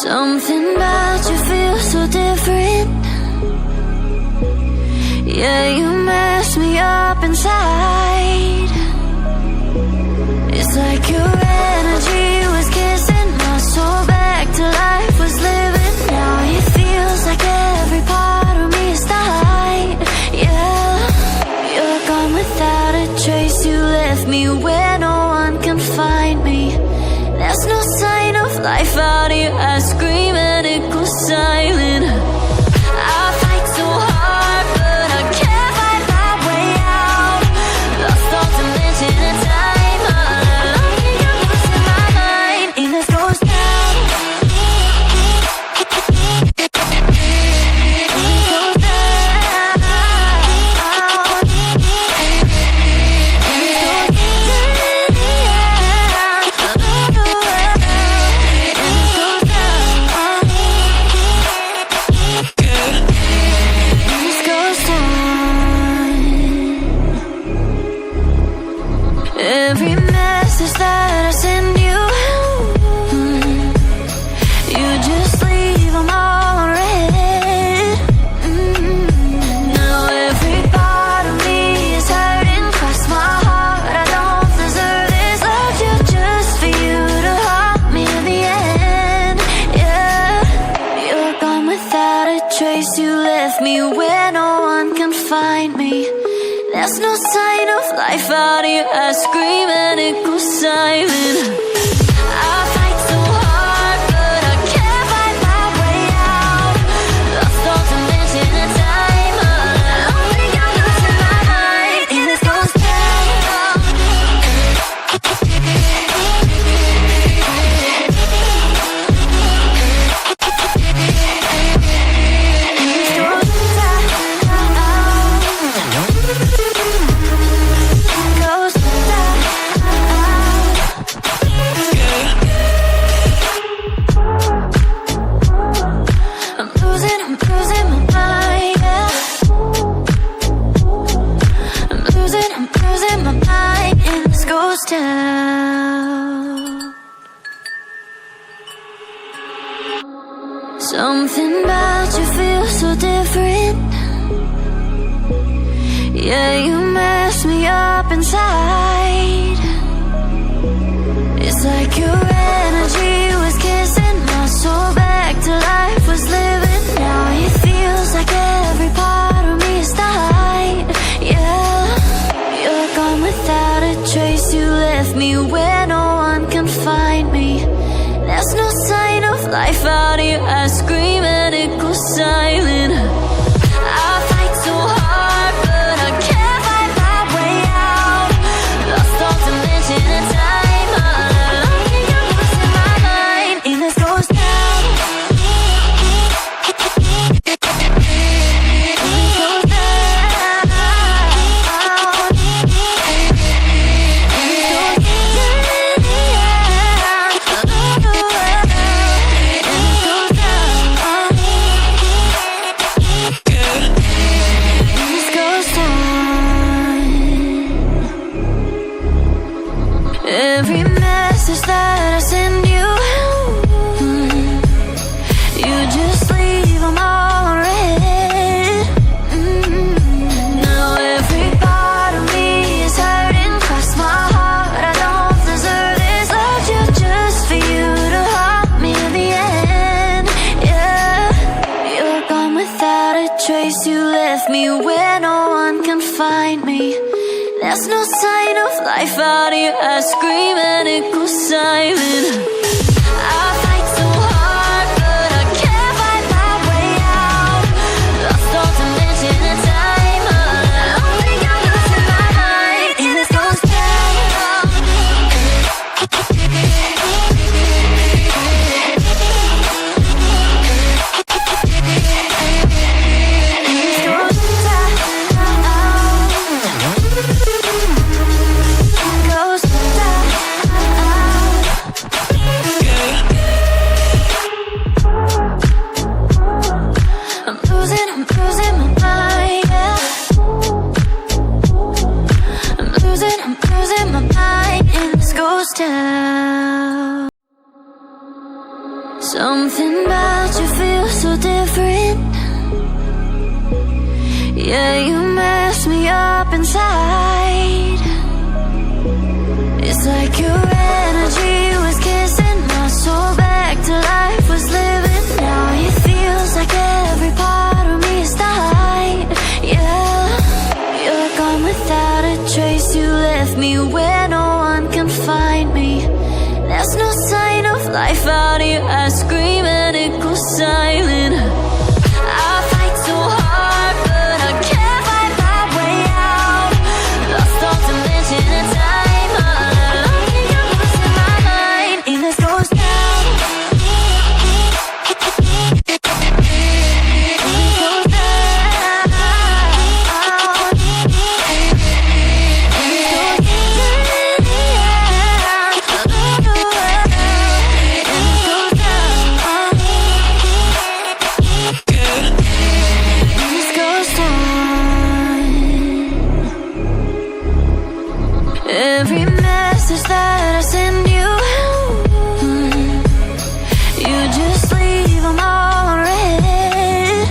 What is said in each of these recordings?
Something about you feels so different. Yeah, you mess me up inside. It's like your energy was kissing my soul back to life, was living. Now it feels like every part of me is died. Yeah, you're gone without a trace. You left me where no one can find me. There's no sign of life out here. I scream and it goes silent. I fight so hard, but I can't find my way out. Lost all dimension and time. I think I'm losing my mind. And this goes down. Every message that I send you, you just leave them all unread. Now every part of me is hurting. Cross my heart, I don't deserve this. Loved you just for you to haunt me in the end. Yeah, you're gone without a trace. You left me where no one can find me. There's no sign of life out here. I scream and it goes silent. I fight so hard, but I can't find my way out. Lost all dimension and time. I think I'm losing my mind. And this goes down. Something about you feels so different. Yeah, you mess me up inside. It's like your energy was kissing my soul back to life, was living. Now it feels like every part of me is died. Yeah, you're gone without a trace. You left me where no one can find me. There's no sign of life out here. I scream and it goes silent. I fight so hard, but I can't find my way out. Lost all dimension and time. I think I'm losing my mind. And this goes down. Every message that I send you, you just leave them all unread. Now every part of me is hurting. Cross my heart, I don't deserve this. Loved you just for you to haunt me in the end. Yeah, you're gone without a trace. You left me where no one can find me. There's no sign of life out here. I scream and it goes silent. I fight so hard, but I can't find my way out. Lost all dimension and time. I think I'm losing my mind. And this goes down. Goes down. Something about you feels so different. Yeah, you mess me up inside. It's like your energy was kissing my soul back to life, was living. Now it feels like every part of me is died. Yeah, you're gone without a trace. You left me where no one can find me. There's no sign of life out here. I scream and it goes silent. I fight so hard, but I can't find my way out. Lost all dimension and time. I think I'm losing my mind. And this goes down. Every message that I send you, you just leave them all unread.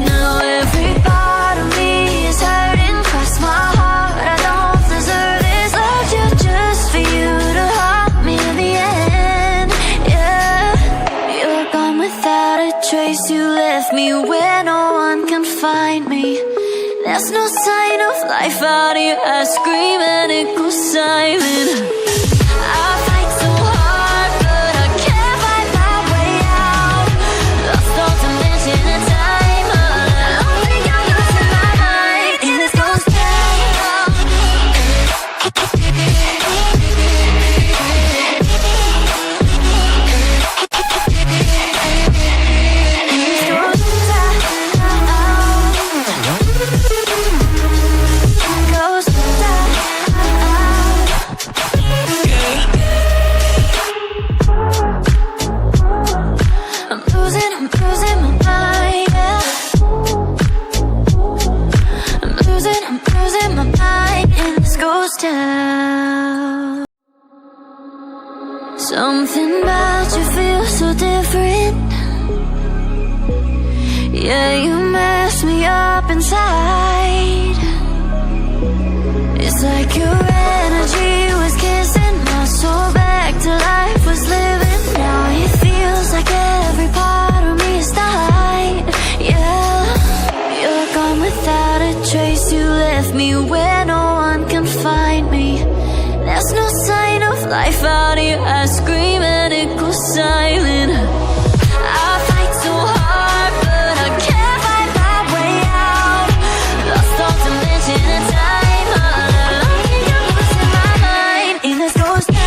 Now every part of me is hurting, cross my heart. I don't deserve this. Loved you just for you to haunt me in the end. Yeah, you're gone without a trace. You left me where no one can find me. There's no sign of life out here. I scream and it goes silent. I fight so hard, but I can't find my way out. Lost all dimension and time. I think I'm losing my mind. And this goes down. Something about you feels so different. Yeah, you mess me up inside. It's like your energy was kissing my soul back to life, was living. Now it feels like every part of me is died. Yeah, you're gone without a trace. You left me where no one can find me. There's no sign of life out here. I scream and it goes silent. I fight so hard, but I can't find my way out. Lost all dimension and time. I think I'm losing my mind. And this goes down.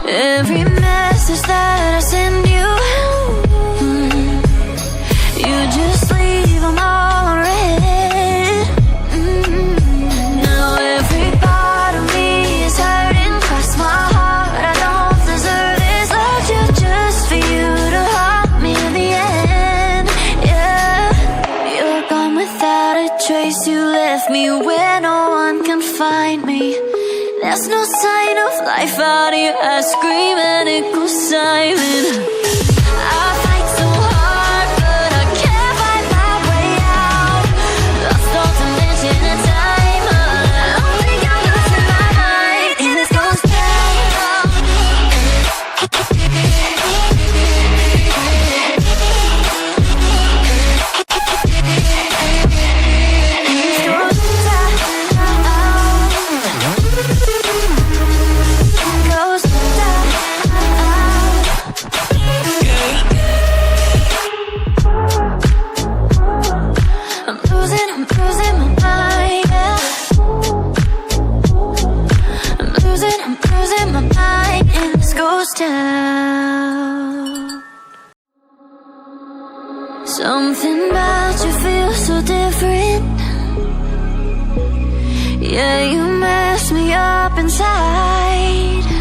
Every message that I send you, you just leave them all unread. Now every part of me is hurting, cross my heart. I don't deserve this. Loved you just for you to haunt me in the end. Yeah, you're gone without a trace. You left me where no one can find me. There's no sign of life out here. I scream and it goes silent. I fight so hard, but I can't find my way out. Lost all dimension and time. I think I'm losing my mind. And this goes down. Something about you feels so Yeah, you